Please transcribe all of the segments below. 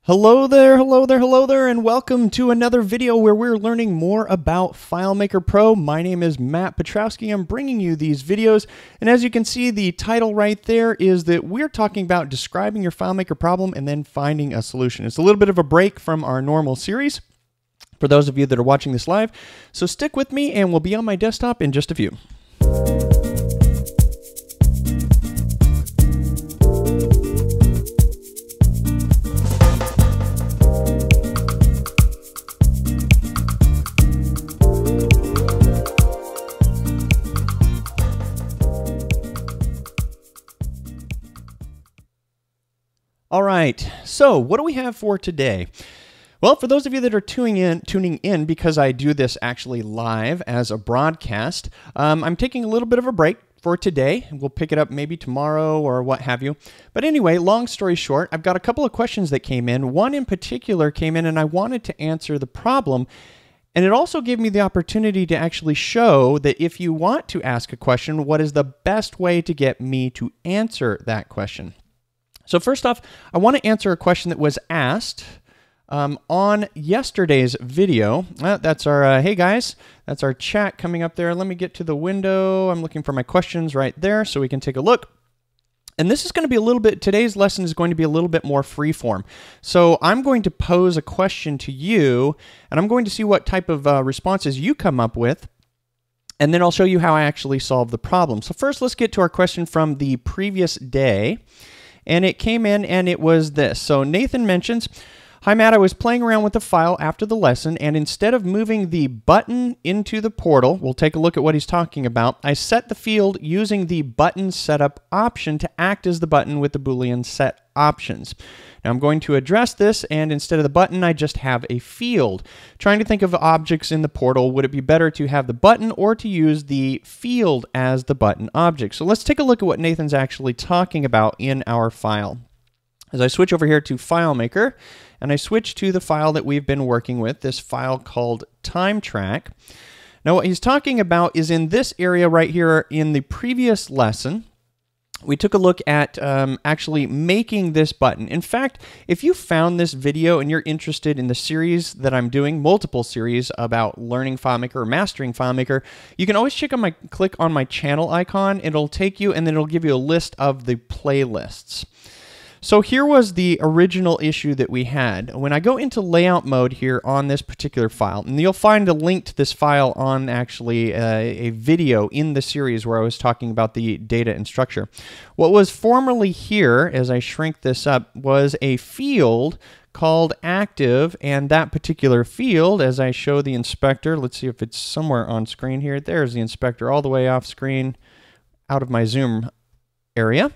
Hello there, hello there, hello there, and welcome to another video where we're learning more about FileMaker Pro. My name is Matt Petrowski. I'm bringing you these videos, and as you can see, the title right there is that we're talking about describing your FileMaker problem and then finding a solution. It's a little bit of a break from our normal series for those of you that are watching this live, so stick with me and we'll be on my desktop in just a few. All right, so what do we have for today? Well, for those of you that are tuning in because I do this actually live as a broadcast, I'm taking a little bit of a break for today. We'll pick it up maybe tomorrow or what have you. But anyway, long story short, I've got a couple of questions that came in. One in particular came in and I wanted to answer the problem. And it also gave me the opportunity to actually show that if you want to ask a question, what is the best way to get me to answer that question? So first off, I want to answer a question that was asked on yesterday's video. That's our, hey guys, that's our chat coming up there. Let me get to the window. I'm looking for my questions right there so we can take a look. And this is going to be a little bit, today's lesson is going to be a little bit more freeform. So I'm going to pose a question to you, and I'm going to see what type of responses you come up with. And then I'll show you how I actually solve the problem. So first, let's get to our question from the previous day. And it came in and it was this. So Nathan mentions, "Hi Matt, I was playing around with the file after the lesson, and instead of moving the button into the portal," we'll take a look at what he's talking about, "I set the field using the button setup option to act as the button with the Boolean set options. Now I'm going to address this, and instead of the button, I just have a field. Trying to think of objects in the portal, would it be better to have the button or to use the field as the button object?" So let's take a look at what Nathan's actually talking about in our file. As I switch over here to FileMaker, and I switch to the file that we've been working with, this file called time track. Now what he's talking about is in this area right here in the previous lesson, we took a look at actually making this button. In fact, if you found this video and you're interested in the series that I'm doing, multiple series about learning FileMaker or mastering FileMaker, you can always click on my channel icon. It'll take you and then it'll give you a list of the playlists. So here was the original issue that we had. When I go into layout mode here on this particular file, and you'll find a link to this file on actually a video in the series where I was talking about the data and structure. What was formerly here, as I shrink this up, was a field called active, and that particular field, as I show the inspector, let's see if it's somewhere on screen here. There's the inspector all the way off screen, out of my zoom area.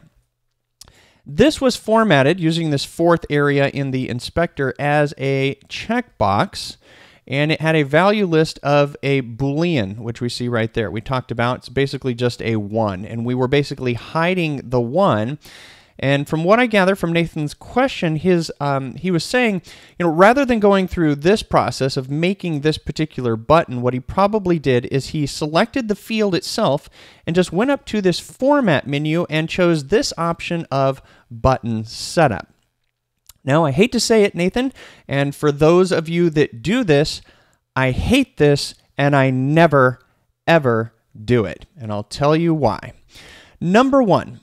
This was formatted using this fourth area in the inspector as a checkbox, and it had a value list of a Boolean, which we see right there. We talked about it's basically just a 1, and we were basically hiding the 1. And from what I gather from Nathan's question, he was saying, rather than going through this process of making this particular button, what he probably did is he selected the field itself and just went up to this format menu and chose this option of button setup. Now, I hate to say it, Nathan, and for those of you that do this, I hate this and I never, ever do it. And I'll tell you why. Number one,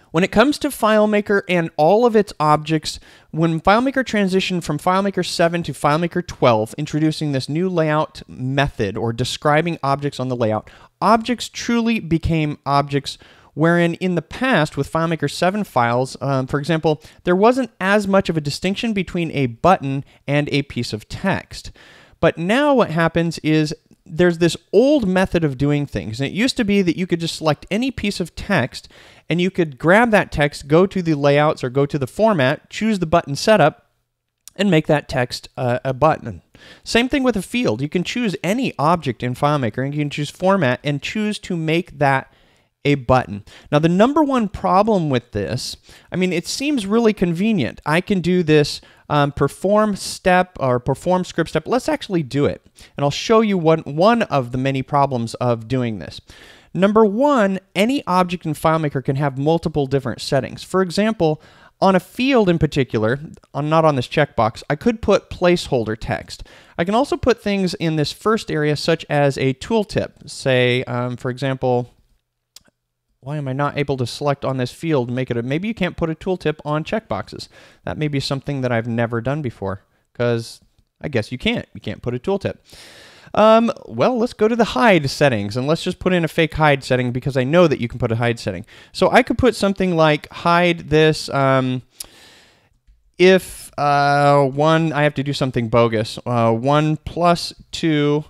when it comes to FileMaker and all of its objects, when FileMaker transitioned from FileMaker 7 to FileMaker 12, introducing this new layout method or describing objects on the layout, objects truly became objects, wherein in the past with FileMaker 7 files, for example, there wasn't as much of a distinction between a button and a piece of text. But now what happens is there's this old method of doing things. And it used to be that you could just select any piece of text and you could grab that text, go to the layouts or go to the format, choose the button setup, and make that text a button. Same thing with a field. You can choose any object in FileMaker and you can choose format and choose to make that a button. Now, the number one problem with this, I mean, it seems really convenient. I can do this perform step or perform script step. Let's actually do it. And I'll show you one of the many problems of doing this. Number one, any object in FileMaker can have multiple different settings. For example, On a field in particular, not on this checkbox, I could put placeholder text. I can also put things in this first area such as a tooltip. Say, for example, why am I not able to select on this field and make it maybe you can't put a tooltip on checkboxes. That may be something that I've never done before, because I guess you can't. You can't put a tooltip. Well, let's go to the hide settings, and let's just put in a fake hide setting because I know that you can put a hide setting. So I could put something like hide this if I have to do something bogus. 1 plus 2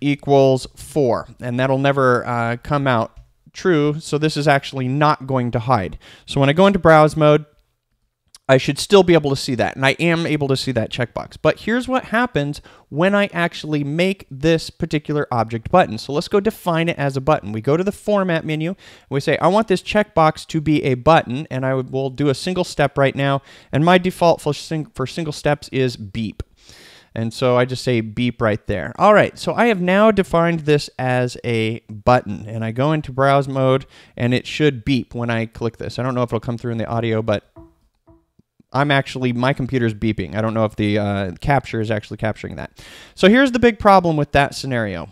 equals 4, and that'll never come out true, so this is actually not going to hide. So when I go into browse mode, I should still be able to see that, and I am able to see that checkbox. But here's what happens when I actually make this particular object button. So let's go define it as a button. We go to the Format menu, and we say, I want this checkbox to be a button, and I will do a single step right now, and my default for single steps is beep. And so I just say beep right there. All right, so I have now defined this as a button, and I go into browse mode, and it should beep when I click this. I don't know if it'll come through in the audio, but my computer's beeping. I don't know if the capture is actually capturing that. So here's the big problem with that scenario.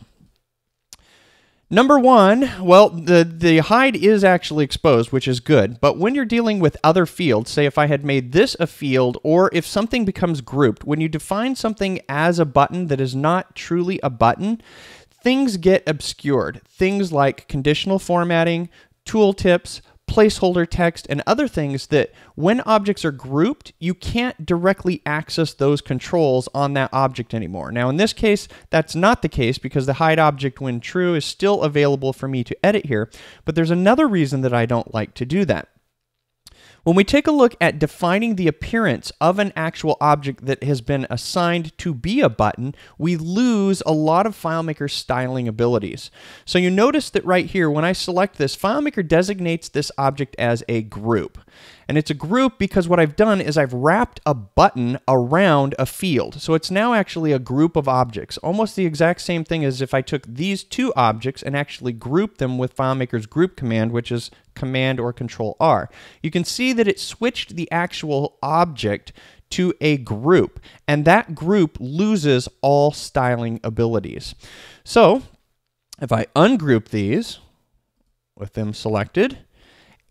Number one, well, the hide is actually exposed, which is good. But when you're dealing with other fields, say if I had made this a field, or if something becomes grouped, when you define something as a button that is not truly a button, things get obscured. Things like conditional formatting, tooltips, placeholder text, and other things that when objects are grouped, you can't directly access those controls on that object anymore. Now in this case, that's not the case because the hide object when true is still available for me to edit here, but there's another reason that I don't like to do that. When we take a look at defining the appearance of an actual object that has been assigned to be a button, we lose a lot of FileMaker's styling abilities. So you notice that right here, when I select this, FileMaker designates this object as a group. And it's a group because what I've done is I've wrapped a button around a field. So it's now actually a group of objects. Almost the exact same thing as if I took these two objects and actually grouped them with FileMaker's group command, which is Command or Control R. You can see that it switched the actual object to a group, and that group loses all styling abilities. So if I ungroup these with them selected,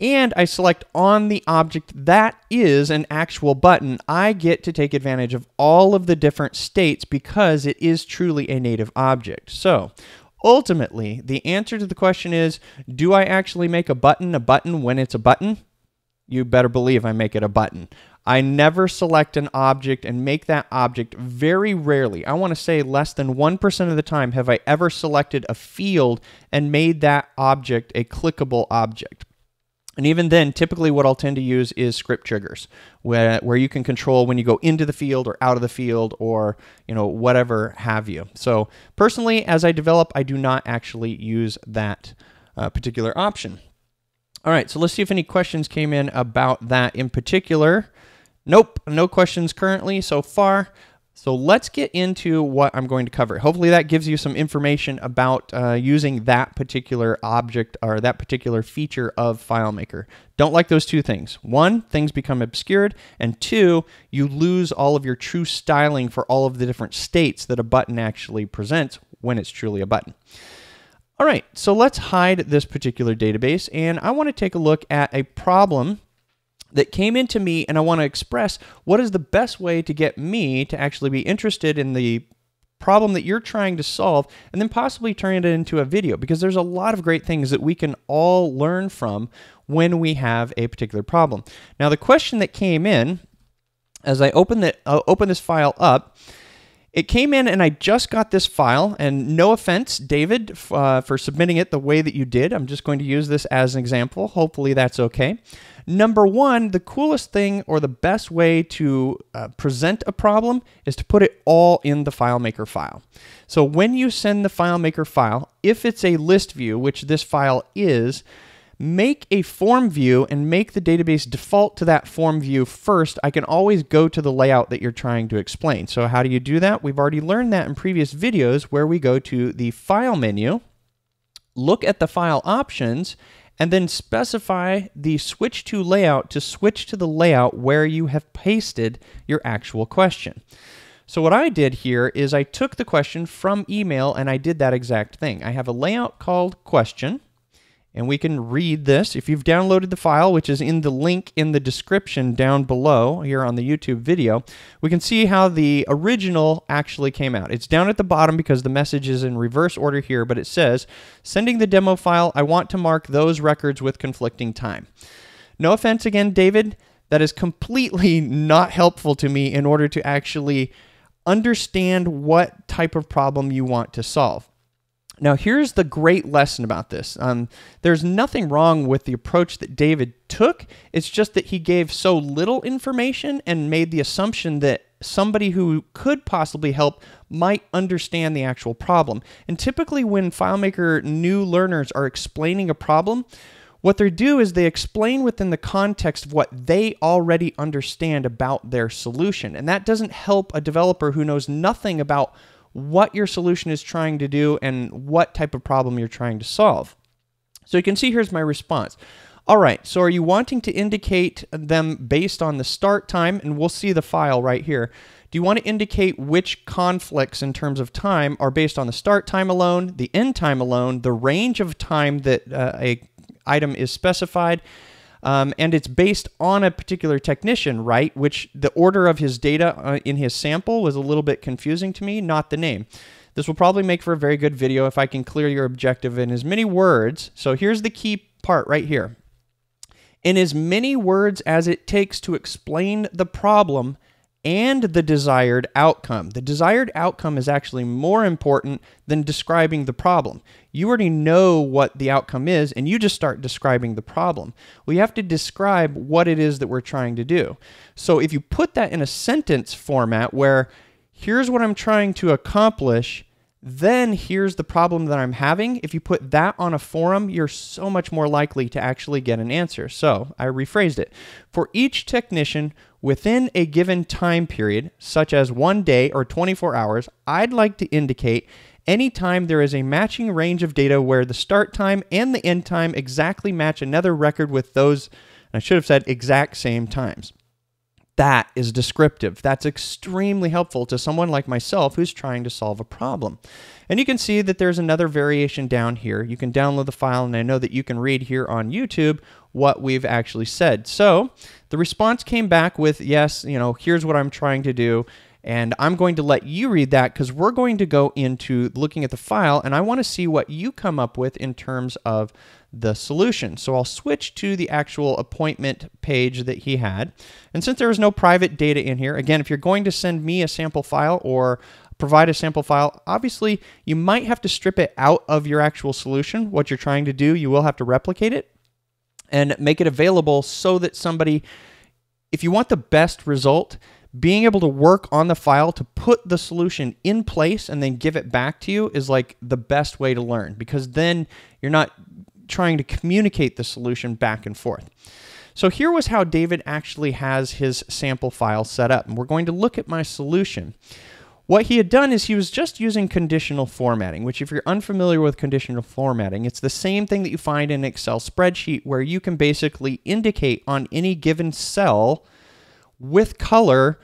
and I select on the object that is an actual button, I get to take advantage of all of the different states because it is truly a native object. So ultimately, the answer to the question is, do I actually make a button when it's a button? You better believe I make it a button. I never select an object and make that object. Very rarely, I want to say less than 1% of the time, have I ever selected a field and made that object a clickable object. And even then, typically what I'll tend to use is script triggers, where you can control when you go into the field or out of the field or, whatever have you. So personally, as I develop, I do not actually use that particular option. All right, so let's see if any questions came in about that in particular. Nope, no questions currently so far. So let's get into what I'm going to cover. Hopefully that gives you some information about using that particular object or that particular feature of FileMaker. Don't like those two things. One, things become obscured, and two, you lose all of your true styling for all of the different states that a button actually presents when it's truly a button. All right, so let's hide this particular database, and I want to take a look at a problem that came into me, and I want to express what is the best way to get me to actually be interested in the problem that you're trying to solve, and then possibly turn it into a video, because there's a lot of great things that we can all learn from when we have a particular problem. Now, the question that came in, as I open this file up, it came in and I just got this file, and no offense, David, for submitting it the way that you did. I'm just going to use this as an example. Hopefully that's okay. Number one, the coolest thing or the best way to present a problem is to put it all in the FileMaker file. So when you send the FileMaker file, if it's a list view, which this file is, make a form view and make the database default to that form view first. I can always go to the layout that you're trying to explain. So how do you do that? We've already learned that in previous videos where we go to the File menu, look at the File options, and then specify the switch to layout to switch to the layout where you have pasted your actual question. So what I did here is I took the question from email and I did that exact thing. I have a layout called question, and we can read this. If you've downloaded the file, which is in the link in the description down below here on the YouTube video, we can see how the original actually came out. It's down at the bottom because the message is in reverse order here, but it says, sending the demo file, I want to mark those records with conflicting time. No offense again, David, that is completely not helpful to me in order to actually understand what type of problem you want to solve. Now, here's the great lesson about this. There's nothing wrong with the approach that David took. It's just that he gave so little information and made the assumption that somebody who could possibly help might understand the actual problem. And typically when FileMaker new learners are explaining a problem, what they do is they explain within the context of what they already understand about their solution. And that doesn't help a developer who knows nothing about what your solution is trying to do and what type of problem you're trying to solve. So you can see here's my response. All right, so are you wanting to indicate them based on the start time? And we'll see the file right here. Do you want to indicate which conflicts in terms of time are based on the start time alone, the end time alone, the range of time that a item is specified, and it's based on a particular technician, right? Which the order of his data in his sample was a little bit confusing to me, not the name. This will probably make for a very good video if I can clear your objective in as many words. So here's the key part right here. In as many words as it takes to explain the problem and the desired outcome. The desired outcome is actually more important than describing the problem. You already know what the outcome is, and you just start describing the problem. We have to describe what it is that we're trying to do. So if you put that in a sentence format where here's what I'm trying to accomplish, then here's the problem that I'm having. If you put that on a forum, you're so much more likely to actually get an answer. So I rephrased it. For each technician within a given time period, such as 1 day or 24 hours, I'd like to indicate anytime there is a matching range of data where the start time and the end time exactly match another record with those, I should have said exact same times. That is descriptive. That's extremely helpful to someone like myself who's trying to solve a problem. And you can see that there's another variation down here. You can download the file, and I know that you can read here on YouTube what we've actually said. So the response came back with, yes, here's what I'm trying to do. And I'm going to let you read that because we're going to go into looking at the file, and I want to see what you come up with in terms of the solution. So I'll switch to the actual appointment page that he had. And since there is no private data in here, again, if you're going to send me a sample file or provide a sample file, obviously you might have to strip it out of your actual solution. What you're trying to do, you will have to replicate it and make it available so that somebody, if you want the best result, being able to work on the file to put the solution in place and then give it back to you is like the best way to learn, because then you're not trying to communicate the solution back and forth. So here was how David actually has his sample file set up, and we're going to look at my solution. What he had done is he was just using conditional formatting, which if you're unfamiliar with conditional formatting, it's the same thing that you find in an Excel spreadsheet where you can basically indicate on any given cell with color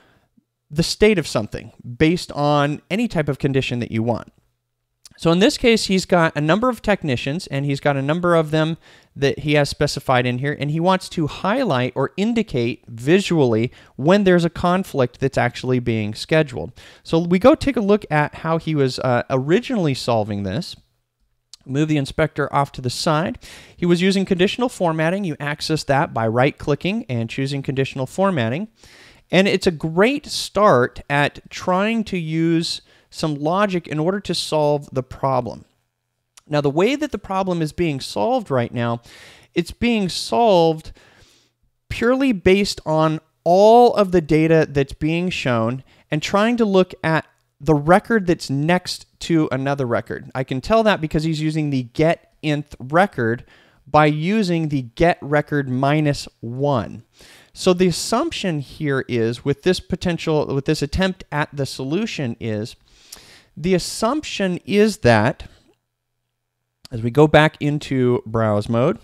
the state of something based on any type of condition that you want. So in this case, he's got a number of technicians, and he's got a number of them that he has specified in here, and he wants to highlight or indicate visually when there's a conflict that's actually being scheduled. So we go take a look at how he was originally solving this. Move the inspector off to the side. He was using conditional formatting. You access that by right-clicking and choosing conditional formatting. And it's a great start at trying to use some logic in order to solve the problem. Now, the way that the problem is being solved right now, it's being solved purely based on all of the data that's being shown and trying to look at the record that's next to another record. I can tell that because he's using the get nth record by using the get record -1. So the assumption here is with this attempt at the solution is, the assumption is that as we go back into browse mode,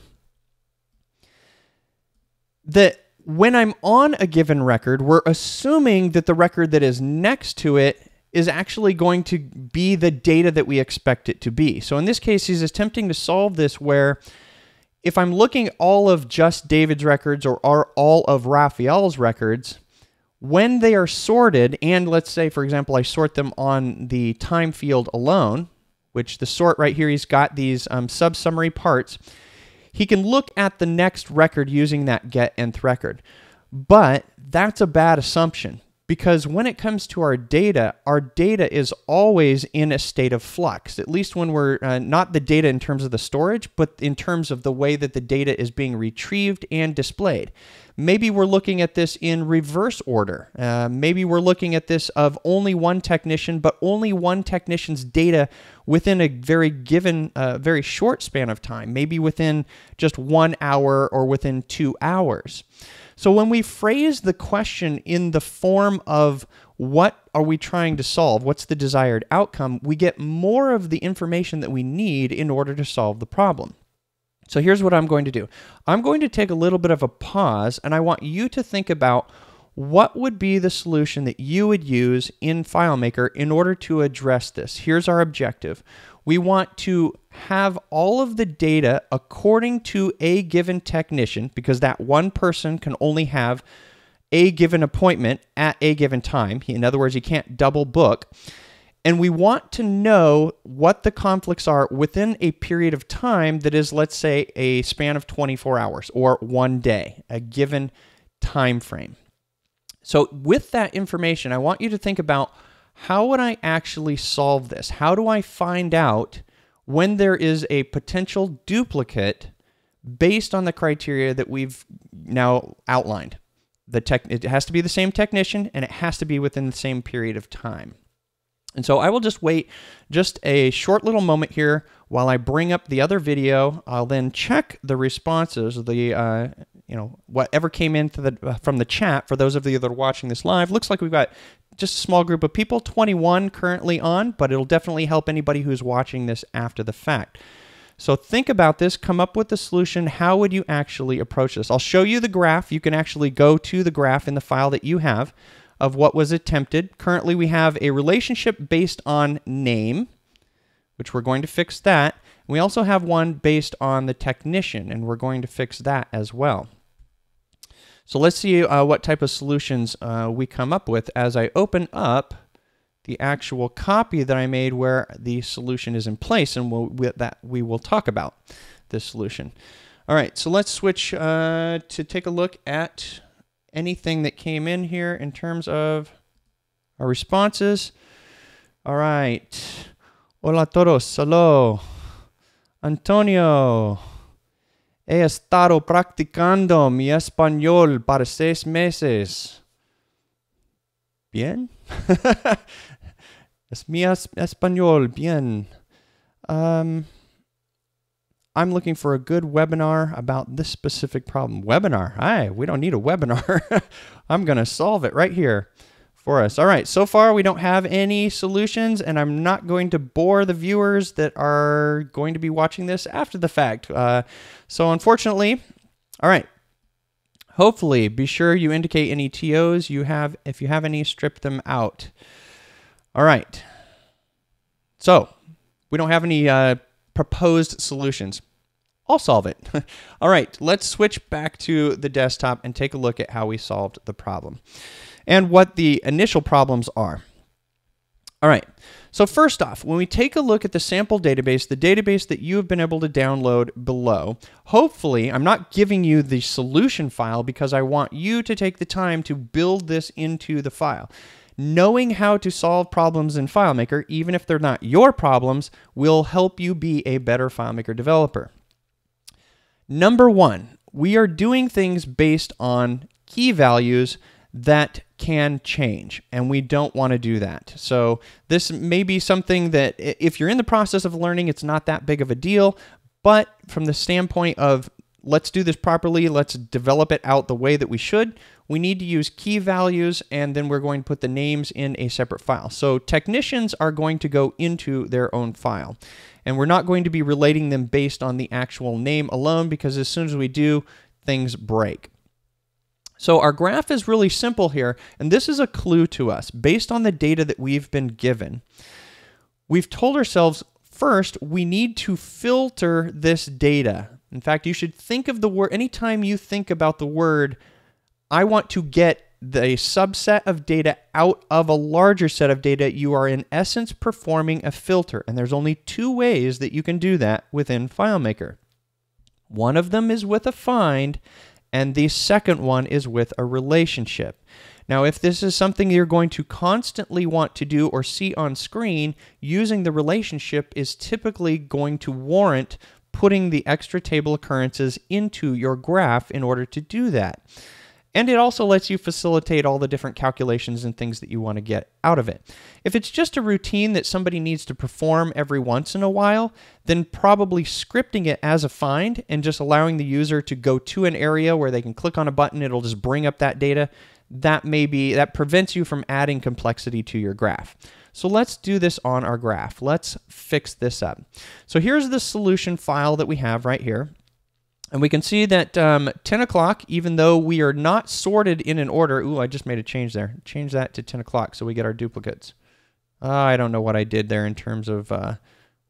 that when I'm on a given record, we're assuming that the record that is next to it is actually going to be the data that we expect it to be. So in this case, he's attempting to solve this where if I'm looking at all of just David's records or all of Raphael's records, when they are sorted, and let's say, for example, I sort them on the time field alone, which the sort right here, he's got these sub-summary parts, he can look at the next record using that get nth record. But that's a bad assumption because when it comes to our data is always in a state of flux, at least when we're not the data in terms of the storage, but in terms of the way that the data is being retrieved and displayed. Maybe we're looking at this in reverse order. Maybe we're looking at this of only one technician, but only one technician's data within a very short span of time, maybe within just 1 hour or within 2 hours. So when we phrase the question in the form of what are we trying to solve, what's the desired outcome, we get more of the information that we need in order to solve the problem. So here's what I'm going to do. I'm going to take a little bit of a pause, and I want you to think about what would be the solution that you would use in FileMaker in order to address this. Here's our objective. We want to have all of the data according to a given technician, because that one person can only have a given appointment at a given time. In other words, he can't double book. And we want to know what the conflicts are within a period of time that is, let's say, a span of 24 hours or 1 day, a given time frame. So with that information, I want you to think about how would I actually solve this? How do I find out when there is a potential duplicate based on the criteria that we've now outlined? It has to be the same technician, and it has to be within the same period of time. And so I will just wait just a short little moment here while I bring up the other video. I'll then check the responses, whatever came in from the chat. For those of you that are watching this live, looks like we've got just a small group of people, 21 currently on, but it'll definitely help anybody who's watching this after the fact. So think about this, come up with a solution. How would you actually approach this? I'll show you the graph. You can actually go to the graph in the file that you have of what was attempted. Currently, we have a relationship based on name, which we're going to fix that. We also have one based on the technician, and we're going to fix that as well. So let's see what type of solutions we come up with as I open up the actual copy that I made where the solution is in place, and we will talk about this solution. All right, so let's switch to take a look at anything that came in here in terms of our responses. All right. Hola todos. Hello. Antonio. He estado practicando mi español para 6 meses. Bien. Es mi español. Bien. I'm looking for a good webinar about this specific problem. Webinar? Hi, we don't need a webinar. I'm going to solve it right here for us. All right, so far we don't have any solutions, and I'm not going to bore the viewers that are going to be watching this after the fact. So unfortunately, all right, hopefully be sure you indicate any TOs you have. If you have any, strip them out. All right, so we don't have any proposed solutions. I'll solve it. All right, let's switch back to the desktop and take a look at how we solved the problem and what the initial problems are. All right, so first off, when we take a look at the sample database, the database that you have been able to download below, hopefully, I'm not giving you the solution file because I want you to take the time to build this into the file. Knowing how to solve problems in FileMaker, even if they're not your problems, will help you be a better FileMaker developer. Number one, we are doing things based on key values that can change, and we don't want to do that. So this may be something that if you're in the process of learning, it's not that big of a deal, but from the standpoint of let's do this properly, let's develop it out the way that we should, we need to use key values, and then we're going to put the names in a separate file. So technicians are going to go into their own file, and we're not going to be relating them based on the actual name alone, because as soon as we do, things break. So our graph is really simple here, and this is a clue to us. Based on the data that we've been given, we've told ourselves, first, we need to filter this data. In fact, you should think of the word, anytime you think about the word, I want to get the subset of data out of a larger set of data, you are in essence performing a filter. And there's only two ways that you can do that within FileMaker. One of them is with a find, and the second one is with a relationship. Now, if this is something you're going to constantly want to do or see on screen, using the relationship is typically going to warrant putting the extra table occurrences into your graph in order to do that. And it also lets you facilitate all the different calculations and things that you want to get out of it. If it's just a routine that somebody needs to perform every once in a while, then probably scripting it as a find and just allowing the user to go to an area where they can click on a button, it'll just bring up that data. That prevents you from adding complexity to your graph. So let's do this on our graph. Let's fix this up. So here's the solution file that we have right here. And we can see that 10 o'clock, even though we are not sorted in an order. Ooh, I just made a change there. Change that to 10 o'clock so we get our duplicates. I don't know what I did there in terms of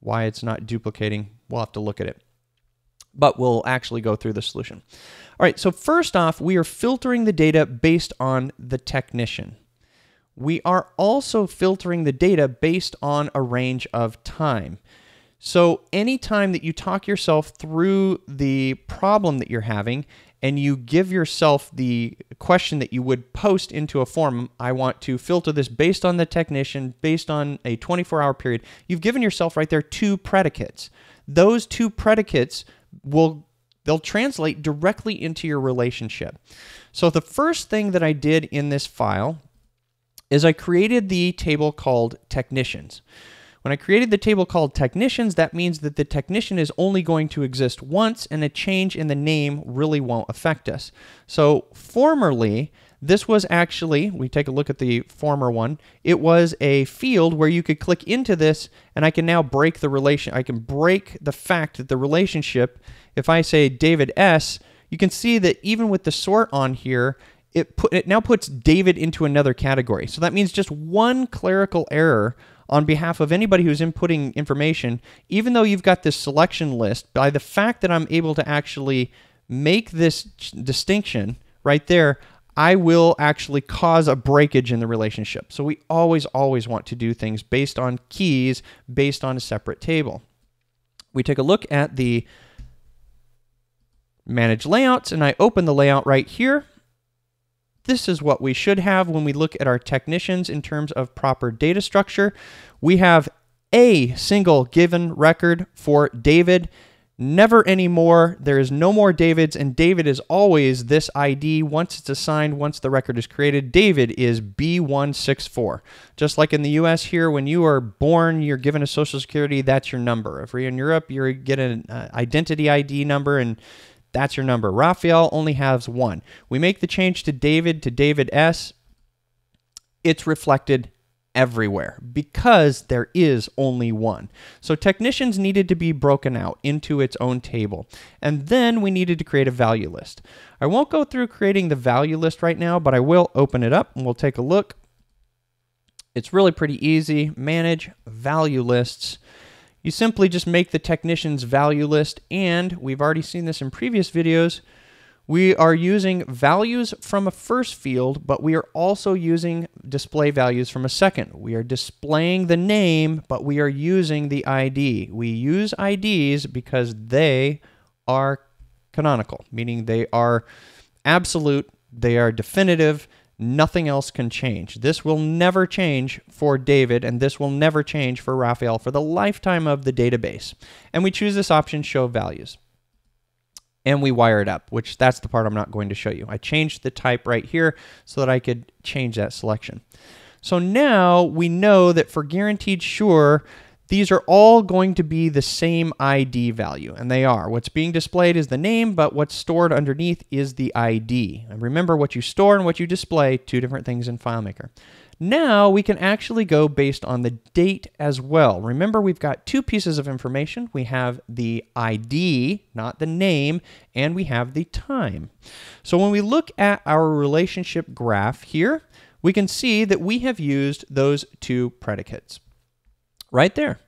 why it's not duplicating. We'll have to look at it. But we'll actually go through the solution. All right, so first off, we are filtering the data based on the technician. We are also filtering the data based on a range of time. So anytime that you talk yourself through the problem that you're having and you give yourself the question that you would post into a form, I want to filter this based on the technician, based on a 24-hour period, you've given yourself right there two predicates. Those two predicates they'll translate directly into your relationship. So the first thing that I did in this file is I created the table called technicians. When I created the table called technicians, that means that the technician is only going to exist once, and a change in the name really won't affect us. So formerly, this was actually, we take a look at the former one, it was a field where you could click into this, and I can now break the relation. I can break the fact that the relationship, if I say David S., you can see that even with the sort on here, it now puts David into another category. So that means just one clerical error on behalf of anybody who's inputting information, even though you've got this selection list, by the fact that I'm able to actually make this distinction right there, I will actually cause a breakage in the relationship. So we always want to do things based on keys, based on a separate table. We take a look at the Manage Layouts, and I open the layout right here. This is what we should have when we look at our technicians in terms of proper data structure. We have a single given record for David, never anymore. There is no more Davids, and David is always this ID. Once it's assigned, once the record is created, David is B164. Just like in the US here, when you are born, you're given a social security, that's your number. If you're in Europe, you get an identity ID number, and that's your number. Raphael only has one. We make the change to David S. It's reflected everywhere because there is only one. So technicians needed to be broken out into its own table. And then we needed to create a value list. I won't go through creating the value list right now, but I will open it up and we'll take a look. It's really pretty easy. Manage value lists. You simply just make the technician's value list, and we've already seen this in previous videos. We are using values from a first field, but we are also using display values from a second. We are displaying the name, but we are using the ID. We use IDs because they are canonical, meaning they are absolute, they are definitive, nothing else can change. This will never change for David, and this will never change for Raphael for the lifetime of the database. And we choose this option, Show Values. And we wire it up, which that's the part I'm not going to show you. I changed the type right here so that I could change that selection. So now we know that for guaranteed sure, these are all going to be the same ID value, and they are. What's being displayed is the name, but what's stored underneath is the ID. And remember, what you store and what you display, two different things in FileMaker. Now we can actually go based on the date as well. Remember, we've got two pieces of information. We have the ID, not the name, and we have the time. So when we look at our relationship graph here, we can see that we have used those two predicates right there.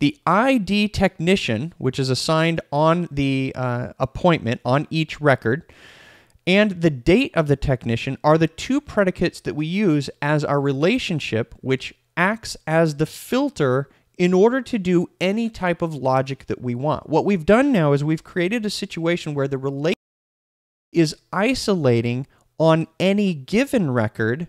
The ID technician, which is assigned on the appointment on each record, and the date of the technician are the two predicates that we use as our relationship, which acts as the filter in order to do any type of logic that we want. What we've done now is we've created a situation where the relation is isolating on any given record,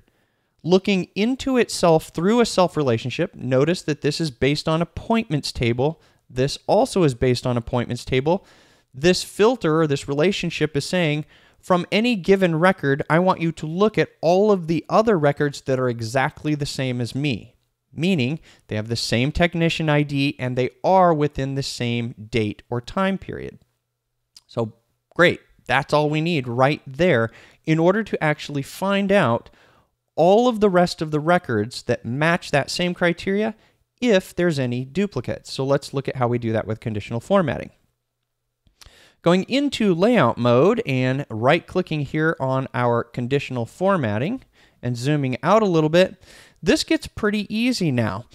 looking into itself through a self relationship. Notice that this is based on appointments table. This also is based on appointments table. This filter, or this relationship, is saying, from any given record, I want you to look at all of the other records that are exactly the same as me, meaning they have the same technician ID and they are within the same date or time period. So great, that's all we need right there in order to actually find out all of the rest of the records that match that same criteria if there's any duplicates. So let's look at how we do that with conditional formatting. Going into layout mode and right-clicking here on our conditional formatting and zooming out a little bit, this gets pretty easy now.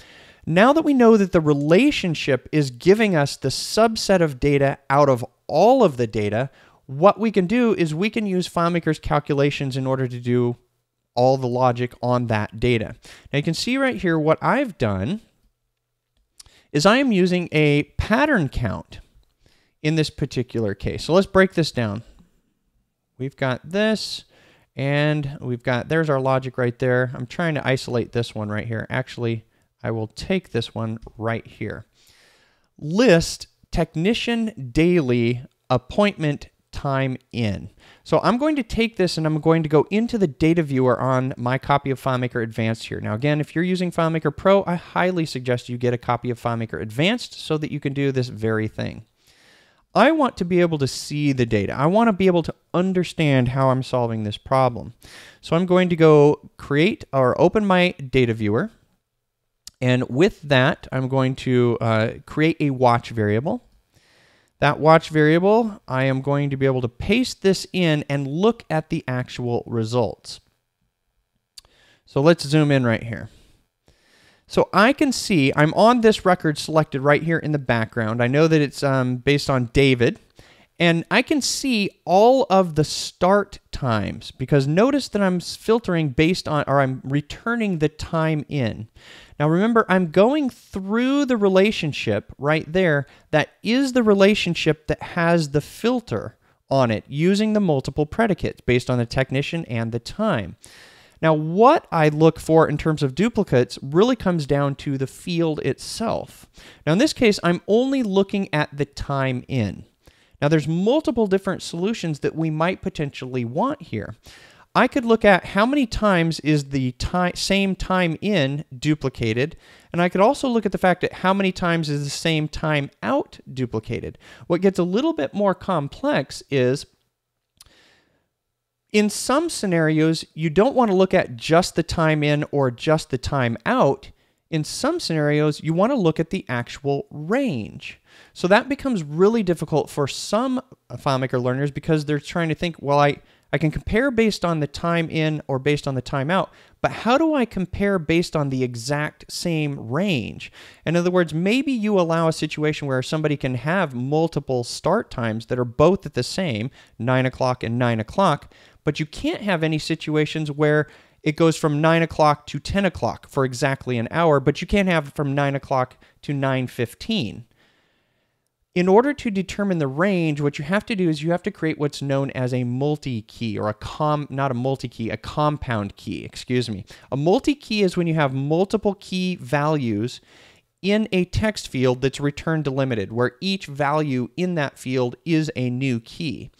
Now that we know that the relationship is giving us the subset of data out of all of the data, what we can do is we can use FileMaker's calculations in order to do all the logic on that data. Now you can see right here what I've done is I am using a pattern count in this particular case. So let's break this down. We've got this, and we've got, there's our logic right there. I'm trying to isolate this one right here. Actually, I will take this one right here. List technician daily appointment time in. So I'm going to take this and I'm going to go into the data viewer on my copy of FileMaker Advanced here. Now again, if you're using FileMaker Pro, I highly suggest you get a copy of FileMaker Advanced so that you can do this very thing. I want to be able to see the data. I want to be able to understand how I'm solving this problem. So I'm going to go create or open my data viewer. And with that, I'm going to create a watch variable. That watch variable, I am going to be able to paste this in and look at the actual results. So let's zoom in right here. So I can see I'm on this record selected right here in the background. I know that it's based on David, and I can see all of the start times because notice that I'm filtering based on, or I'm returning the time in. Now remember, I'm going through the relationship right there. That is the relationship that has the filter on it using the multiple predicates based on the technician and the time. Now, what I look for in terms of duplicates really comes down to the field itself. Now, in this case, I'm only looking at the time in. Now, there's multiple different solutions that we might potentially want here. I could look at how many times is the same time in duplicated, and I could also look at the fact that how many times is the same time out duplicated. What gets a little bit more complex is in some scenarios, you don't want to look at just the time in or just the time out. In some scenarios, you want to look at the actual range. So that becomes really difficult for some FileMaker learners because they're trying to think, well, I can compare based on the time in or based on the time out, but how do I compare based on the exact same range? In other words, maybe you allow a situation where somebody can have multiple start times that are both at the same, 9 o'clock and 9 o'clock, but you can't have any situations where it goes from 9 o'clock to 10 o'clock for exactly an hour, but you can't have it from 9 o'clock to 9:15. In order to determine the range, what you have to do is you have to create what's known as a multi-key, or a compound key, excuse me. A multi-key is when you have multiple key values in a text field that's return delimited, where each value in that field is a new key.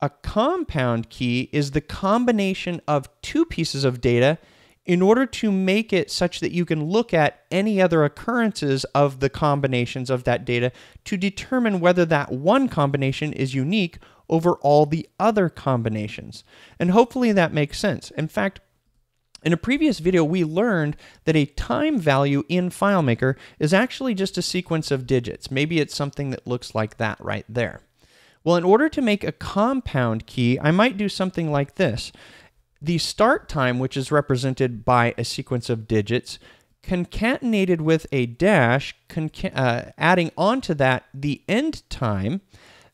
A compound key is the combination of two pieces of data in order to make it such that you can look at any other occurrences of the combinations of that data to determine whether that one combination is unique over all the other combinations. And hopefully that makes sense. In fact, in a previous video, we learned that a time value in FileMaker is actually just a sequence of digits. Maybe it's something that looks like that right there. Well, in order to make a compound key, I might do something like this. The start time, which is represented by a sequence of digits, concatenated with a dash, adding onto that the end time,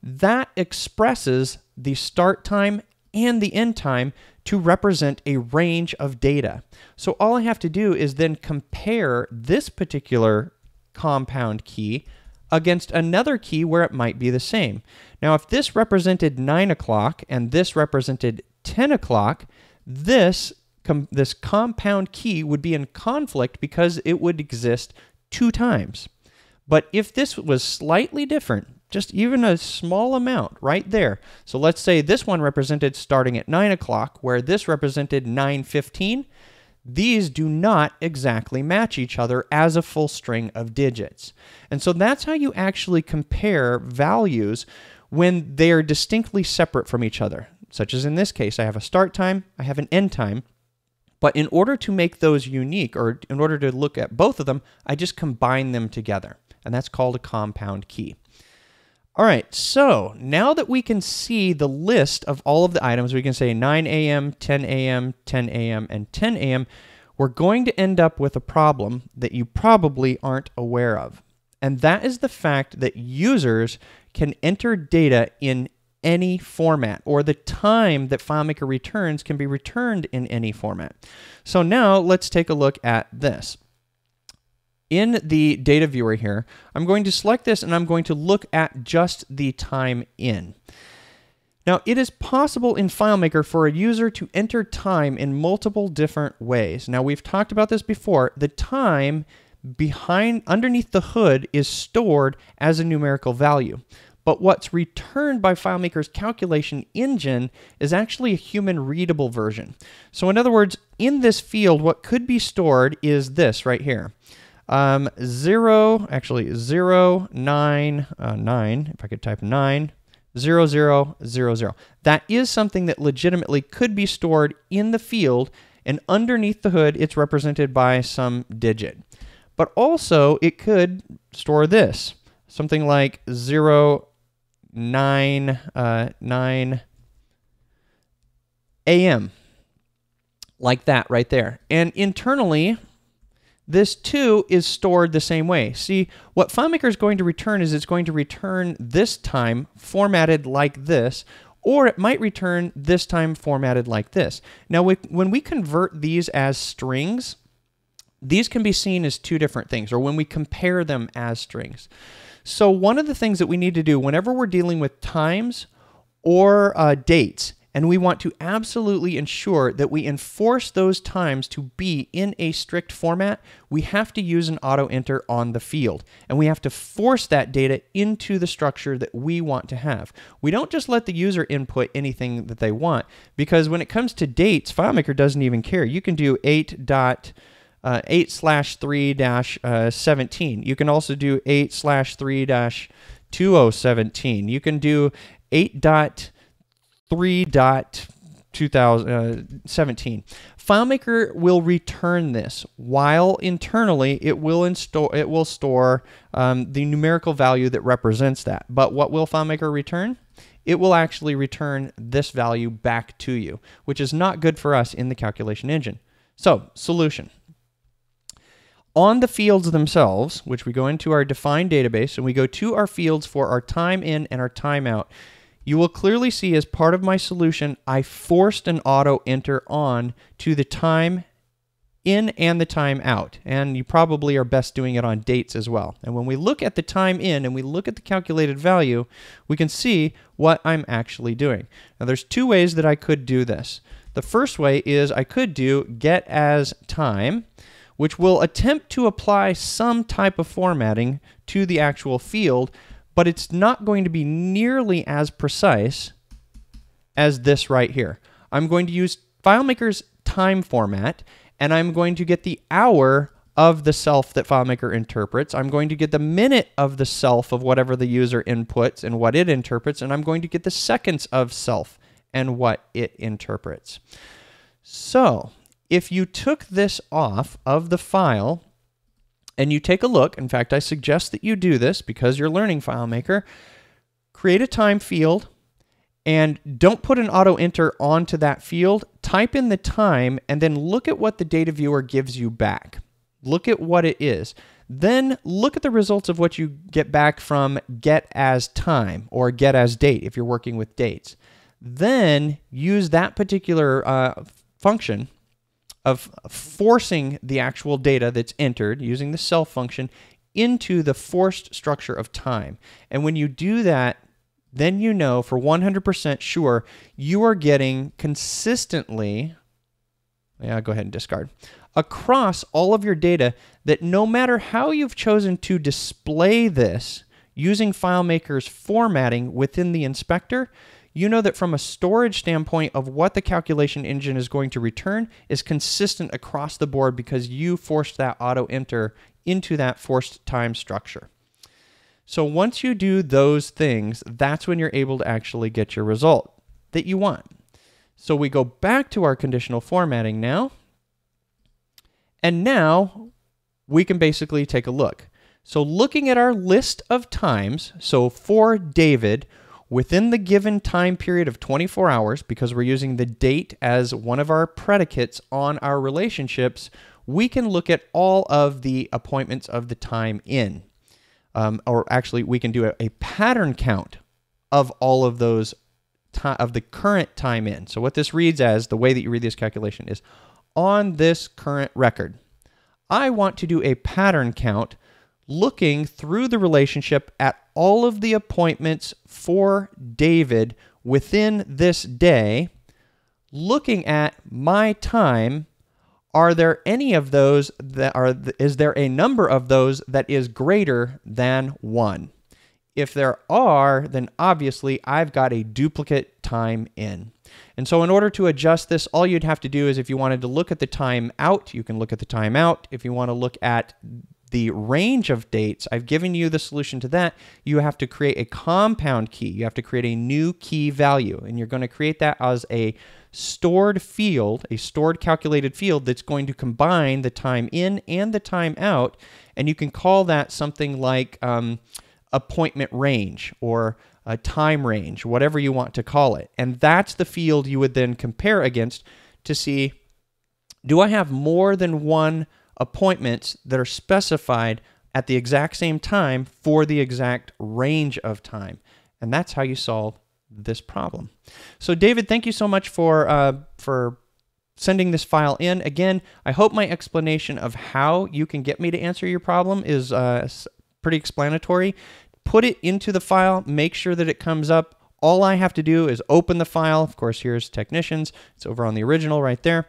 that expresses the start time and the end time to represent a range of data. So all I have to do is then compare this particular compound key against another key where it might be the same. Now, if this represented 9 o'clock and this represented 10 o'clock, this compound key would be in conflict because it would exist 2 times. But if this was slightly different, just even a small amount right there. So let's say this one represented starting at 9 o'clock, where this represented 9:15. These do not exactly match each other as a full string of digits. And so that's how you actually compare values when they are distinctly separate from each other. Such as in this case, I have a start time, I have an end time, but in order to make those unique, or in order to look at both of them, I just combine them together, and that's called a compound key. All right, so now that we can see the list of all of the items, we can say 9 a.m., 10 a.m., 10 a.m., and 10 a.m., we're going to end up with a problem that you probably aren't aware of, and that is the fact that users can enter data in any format, or the time that FileMaker returns can be returned in any format. So now let's take a look at this. In the data viewer here, I'm going to select this and I'm going to look at just the time in. Now, it is possible in FileMaker for a user to enter time in multiple different ways. Now, we've talked about this before. The time underneath the hood is stored as a numerical value. But what's returned by FileMaker's calculation engine is actually a human-readable version. So in other words, in this field, what could be stored is this right here. 9, if I could type 9, 0, 0, 0, 0. That is something that legitimately could be stored in the field, and underneath the hood, it's represented by some digit. But also, it could store this, something like 0, 9 a.m. like that right there. And internally, this too is stored the same way. See, what FileMaker is going to return is it's going to return this time formatted like this, or it might return this time formatted like this. Now, when we convert these as strings, these can be seen as 2 different things, or when we compare them as strings. So one of the things that we need to do whenever we're dealing with times or dates, and we want to absolutely ensure that we enforce those times to be in a strict format, we have to use an auto enter on the field. And we have to force that data into the structure that we want to have. We don't just let the user input anything that they want, because when it comes to dates, FileMaker doesn't even care. You can do 8/3-17. You can also do 8/3-2017. You can do 8.3.2017. FileMaker will return this, while internally it will store the numerical value that represents that. But what will FileMaker return? It will actually return this value back to you, which is not good for us in the calculation engine. So, solution. On the fields themselves, which we go into our defined database, and we go to our fields for our time in and our time out, you will clearly see as part of my solution, I forced an auto enter on to the time in and the time out. And you probably are best doing it on dates as well. And when we look at the time in and we look at the calculated value, we can see what I'm actually doing. Now, there's 2 ways that I could do this. The first way is I could do get as time, which will attempt to apply some type of formatting to the actual field, but it's not going to be nearly as precise as this right here. I'm going to use FileMaker's time format, and I'm going to get the hour of the self that FileMaker interprets. I'm going to get the minute of the self of whatever the user inputs and what it interprets, and I'm going to get the seconds of self and what it interprets. So if you took this off of the file and you take a look, in fact, I suggest that you do this because you're learning FileMaker, create a time field and don't put an auto enter onto that field. Type in the time and then look at what the data viewer gives you back. Look at what it is. Then look at the results of what you get back from get as time or get as date if you're working with dates. Then use that particular function of forcing the actual data that's entered using the self function into the forced structure of time. And when you do that, then you know for 100% sure you are getting consistently, yeah, go ahead and discard, across all of your data that no matter how you've chosen to display this using FileMaker's formatting within the inspector, you know that from a storage standpoint of what the calculation engine is going to return is consistent across the board because you forced that auto enter into that forced time structure. So once you do those things, that's when you're able to actually get your result that you want. So we go back to our conditional formatting now. And now we can basically take a look. So looking at our list of times, so for David, within the given time period of 24 hours, because we're using the date as one of our predicates on our relationships, we can look at all of the appointments of the time in. Or actually, we can do a pattern count of all of those, of the current time in. So what this reads as, the way that you read this calculation is, on this current record, I want to do a pattern count looking through the relationship at all of the appointments for David within this day, looking at my time. Are there any of those that are, is there a number of those that is greater than 1? If there are, then obviously I've got a duplicate time in. And so in order to adjust this, all you'd have to do is if you wanted to look at the time out, you can look at the time out. If you want to look at the range of dates, I've given you the solution to that. You have to create a compound key. You have to create a new key value, and you're going to create that as a stored field, a stored calculated field that's going to combine the time in and the time out, and you can call that something like appointment range or a time range, whatever you want to call it. And that's the field you would then compare against to see, do I have more than one appointments that are specified at the exact same time for the exact range of time? And that's how you solve this problem. So David, thank you so much for sending this file in. Again, I hope my explanation of how you can get me to answer your problem is pretty explanatory. Put it into the file, make sure that it comes up. All I have to do is open the file. Of course, here's Technicians. It's over on the original right there.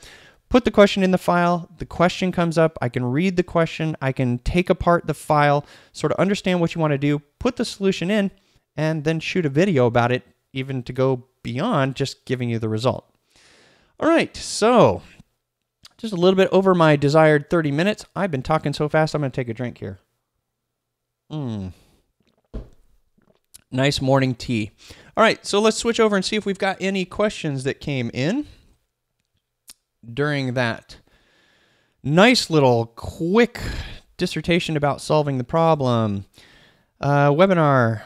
Put the question in the file. The question comes up. I can read the question. I can take apart the file, sort of understand what you want to do, put the solution in, and then shoot a video about it, even to go beyond just giving you the result. All right, so just a little bit over my desired 30 minutes. I've been talking so fast, I'm going to take a drink here. Nice morning tea. All right, so let's switch over and see if we've got any questions that came in during that nice little quick dissertation about solving the problem. Webinar.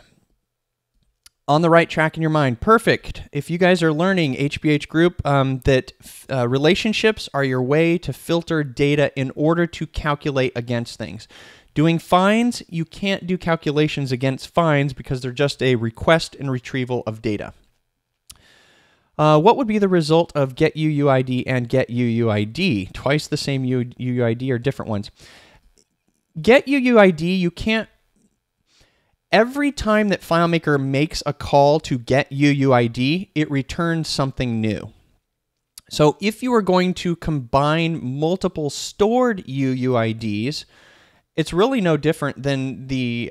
On the right track in your mind. Perfect. If you guys are learning HBH group, that relationships are your way to filter data in order to calculate against things. Doing finds, you can't do calculations against finds because they're just a request and retrieval of data. What would be the result of get UUID and get UUID? Twice the same UUID or different ones? Get UUID, you can't. Every time that FileMaker makes a call to get UUID, it returns something new. So if you are going to combine multiple stored UUIDs, it's really no different than the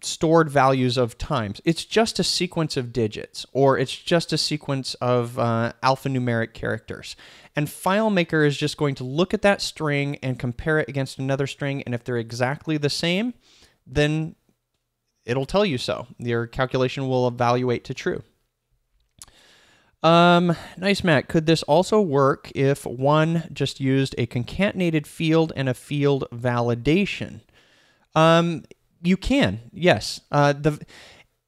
stored values of times. It's just a sequence of digits, or it's just a sequence of alphanumeric characters. And FileMaker is just going to look at that string and compare it against another string, and if they're exactly the same, then it'll tell you so. Your calculation will evaluate to true. Nice, Matt. Could this also work if one just used a concatenated field and a field validation? You can, yes.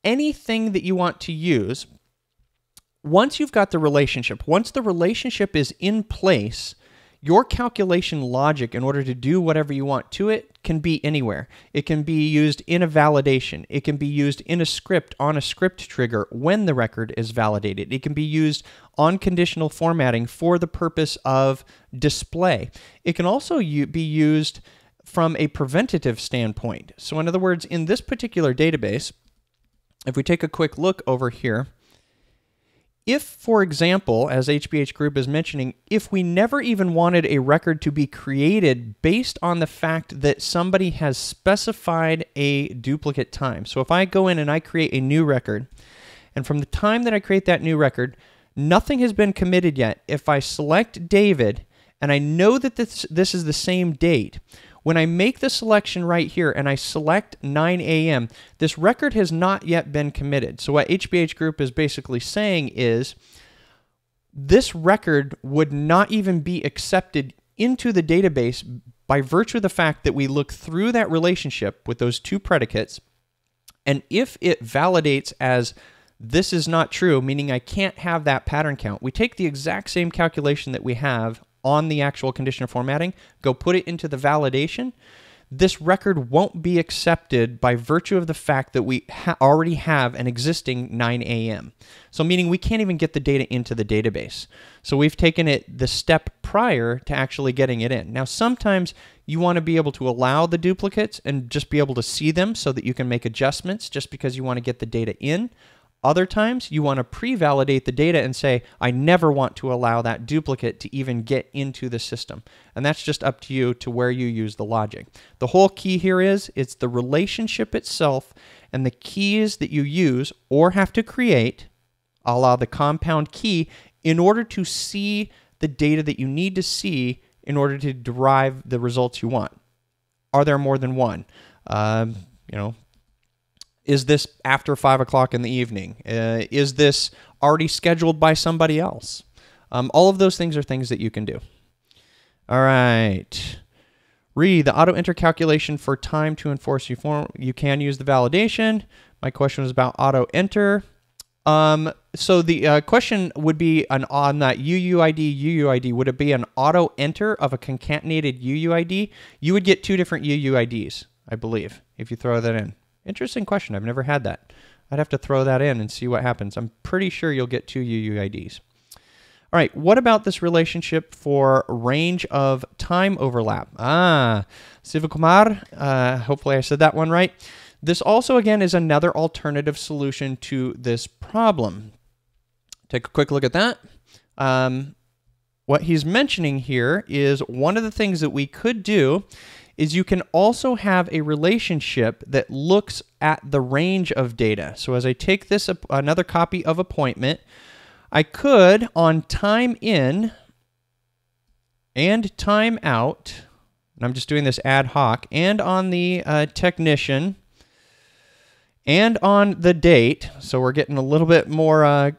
Anything that you want to use, once you've got the relationship, once the relationship is in place, your calculation logic, in order to do whatever you want to it, can be anywhere. It can be used in a validation. It can be used in a script on a script trigger when the record is validated. It can be used on conditional formatting for the purpose of display. It can also be used from a preventative standpoint. So in other words, in this particular database, if we take a quick look over here, if, for example, as HBH Group is mentioning, if we never even wanted a record to be created based on the fact that somebody has specified a duplicate time. So if I go in and I create a new record, and from the time that I create that new record, nothing has been committed yet. If I select David, and I know that this is the same date, when I make the selection right here and I select 9 a.m., this record has not yet been committed. So what HBH Group is basically saying is this record would not even be accepted into the database by virtue of the fact that we look through that relationship with those two predicates, and if it validates as this is not true, meaning I can't have that pattern count, we take the exact same calculation that we have on the actual condition of formatting, go put it into the validation, this record won't be accepted by virtue of the fact that we already have an existing 9 a.m. So meaning we can't even get the data into the database. So we've taken it the step prior to actually getting it in. Now sometimes you want to be able to allow the duplicates and just be able to see them so that you can make adjustments just because you want to get the data in. Other times, you want to pre-validate the data and say, I never want to allow that duplicate to even get into the system. And that's just up to you to where you use the logic. The whole key here is, it's the relationship itself and the keys that you use or have to create, a la the compound key, in order to see the data that you need to see in order to derive the results you want. Are there more than one? Is this after 5 o'clock in the evening? Is this already scheduled by somebody else? All of those things are things that you can do. All right. The auto-enter calculation for time to enforce you can use the validation. My question was about auto-enter. So the question would be on that UUID, would it be an auto-enter of a concatenated UUID? You would get two different UUIDs, I believe, if you throw that in. Interesting question. I've never had that. I'd have to throw that in and see what happens. I'm pretty sure you'll get two UUIDs. All right, what about this relationship for range of time overlap? Sivakumar, hopefully I said that one right. This also, again, is another alternative solution to this problem. Take a quick look at that. What he's mentioning here is one of the things that we could do is you can also have a relationship that looks at the range of data. So as I take this, another copy of appointment, I could, on time in and time out, and I'm just doing this ad hoc, and on the technician, and on the date, so we're getting a little bit more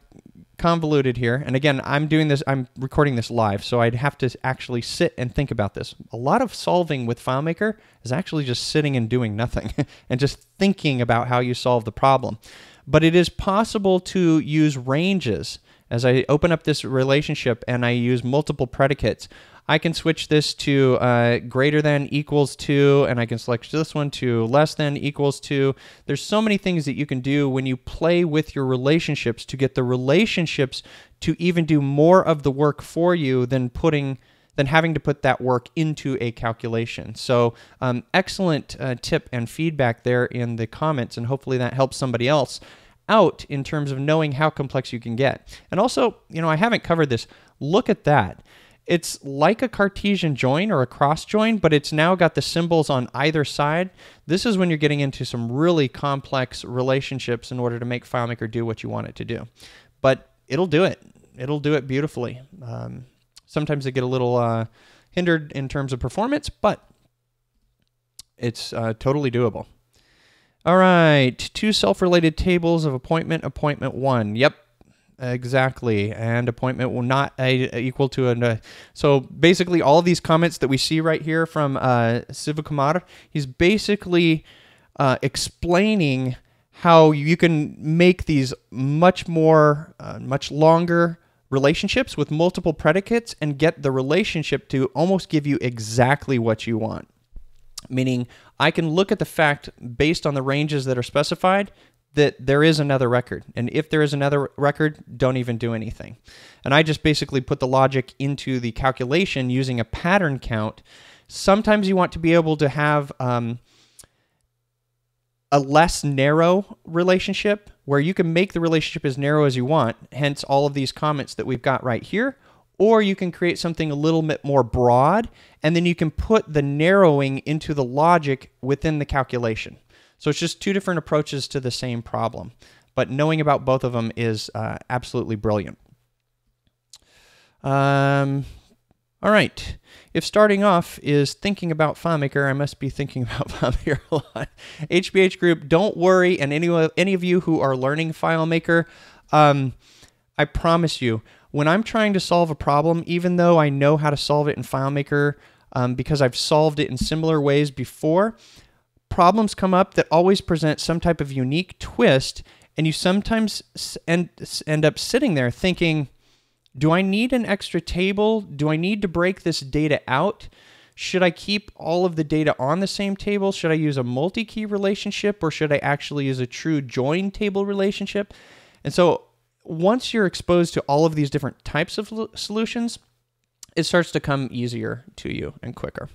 convoluted here. And again, I'm recording this live, so I'd have to actually sit and think about this. A lot of solving with FileMaker is actually just sitting and doing nothing and just thinking about how you solve the problem. But it is possible to use ranges. As I open up this relationship and I use multiple predicates, I can switch this to greater than equals to, and I can select this one to less than equals to. There's so many things that you can do when you play with your relationships to get the relationships to even do more of the work for you than having to put that work into a calculation. So excellent tip and feedback there in the comments, and hopefully that helps somebody else out in terms of knowing how complex you can get. And also, I haven't covered this. Look at that. It's like a Cartesian join or a cross join, but it's now got the symbols on either side. This is when you're getting into some really complex relationships in order to make FileMaker do what you want it to do. But it'll do it. It'll do it beautifully. Sometimes they get a little hindered in terms of performance, but it's totally doable. All right, 2 self-related tables of appointment 1. Yep. Exactly, and appointment will not equal to a. So basically, all of these comments that we see right here from Sivakumar, he's basically explaining how you can make these much longer relationships with multiple predicates and get the relationship to almost give you exactly what you want. Meaning, I can look at the fact based on the ranges that are specified that there is another record. And if there is another record, don't even do anything. And I just basically put the logic into the calculation using a pattern count. Sometimes you want to be able to have a less narrow relationship where you can make the relationship as narrow as you want, hence all of these comments that we've got right here. Or you can create something a little bit more broad, and then you can put the narrowing into the logic within the calculation. So it's just 2 different approaches to the same problem. But knowing about both of them is absolutely brilliant. All right. If starting off is thinking about FileMaker, I must be thinking about FileMaker a lot. HBH group, don't worry. And any of you who are learning FileMaker, I promise you, when I'm trying to solve a problem, even though I know how to solve it in FileMaker because I've solved it in similar ways before, problems come up that always present some type of unique twist, and you sometimes end up sitting there thinking, do I need an extra table? Do I need to break this data out? Should I keep all of the data on the same table? Should I use a multi-key relationship, or should I actually use a true join table relationship? And so once you're exposed to all of these different types of solutions, it starts to come easier to you and quicker.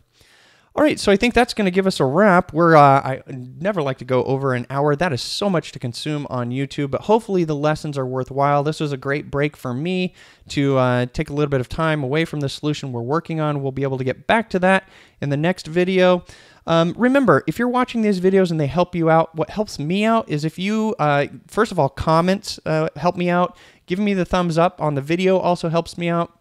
All right, so I think that's going to give us a wrap. I never like to go over an hour. That is so much to consume on YouTube, but hopefully the lessons are worthwhile. This was a great break for me to take a little bit of time away from the solution we're working on. We'll be able to get back to that in the next video. Remember, if you're watching these videos and they help you out, what helps me out is if you, first of all, comments help me out. Giving me the thumbs up on the video also helps me out.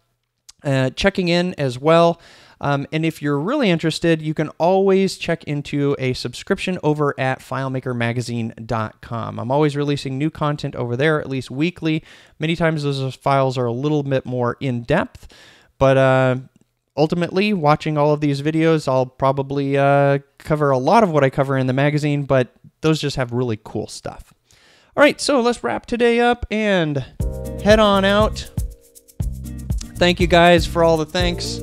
Checking in as well. And if you're really interested, you can always check into a subscription over at FileMakerMagazine.com. I'm always releasing new content over there, at least weekly. Many times those files are a little bit more in-depth, but ultimately, watching all of these videos, I'll probably cover a lot of what I cover in the magazine, but those just have really cool stuff. All right, so let's wrap today up and head on out. Thank you guys for all the thanks.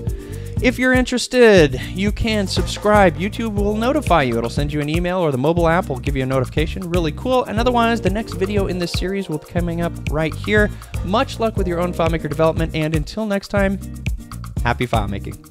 If you're interested, you can subscribe. YouTube will notify you. It'll send you an email, or the mobile app will give you a notification. Really cool. And otherwise, the next video in this series will be coming up right here. Much luck with your own FileMaker development, and until next time, happy FileMaking.